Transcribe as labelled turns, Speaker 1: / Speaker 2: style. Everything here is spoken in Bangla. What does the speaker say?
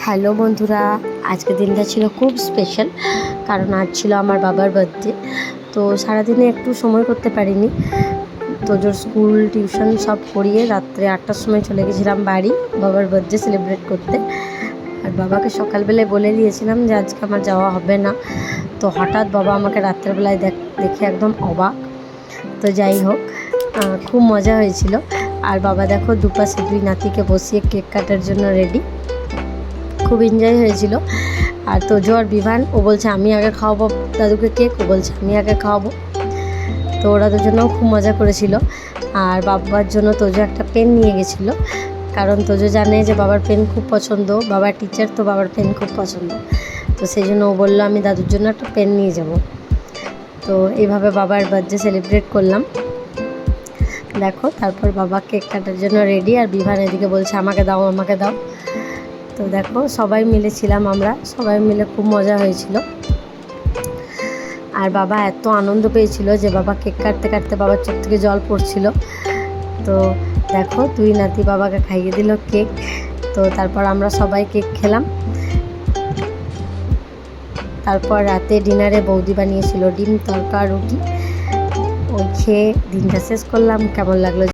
Speaker 1: হ্যালো বন্ধুরা, আজকের দিনটা ছিল খুব স্পেশাল, কারণ আজ ছিল আমার বাবার বার্থডে। তো সারাদিনে একটু সময় করতে পারিনি। তোজোর স্কুল টিউশন সব করিয়ে রাত্রে 8টার সময় চলে গেছিলাম বাড়ি বাবার বার্থডে সেলিব্রেট করতে। আর বাবাকে সকালবেলায় বলে দিয়েছিলাম যে আজকে আমার যাওয়া হবে না। তো হঠাৎ বাবা আমাকে রাত্রেবেলায় দেখে একদম অবাক। তো যাই হোক, খুব মজা হয়েছিল। আর বাবা দেখো দুপাশে দুই নাতিকে বসিয়ে কেক কাটার জন্য রেডি। খুব এনজয় হয়েছিল। আর তোজো আর বিভান, ও বলছে আমি আগে খাওয়াবো দাদুকে কেক, ও বলছে আমি আগে খাওয়াবো। তো ওরা দুজনেও খুব মজা করেছিল। আর বাবার জন্য তোজো একটা পেন নিয়ে গেছিলো, কারণ তোজো জানে যে বাবার পেন খুব পছন্দ, বাবার টিচার তো বাবার পেন খুব পছন্দ। তো সেই জন্য ও বললো আমি দাদুর জন্য একটা পেন নিয়ে যাব। তো এইভাবে বাবার বার্থডে সেলিব্রেট করলাম। দেখো, তারপর বাবা কেক কাটার জন্য রেডি, আর বিভান এদিকে বলছে আমাকে দাও আমাকে দাও। তো দেখো সবাই মিলে ছিলাম, আমরা সবাই মিলে খুব মজা হয়েছিল। আর বাবা এত আনন্দ পেয়েছিল যে বাবা কেক কাটতে কাটতে বাবার চোখ থেকে জল পড়ছিল। তো দেখো দুই নাতি বাবাকে খাইয়ে দিল কেক। তো তারপর আমরা সবাই কেক খেলাম। তারপর রাতে ডিনারে বৌদি বানিয়েছিল ডিম তড়কা রুটি, ওই খেয়ে দিনটা শেষ করলাম। কেমন লাগলো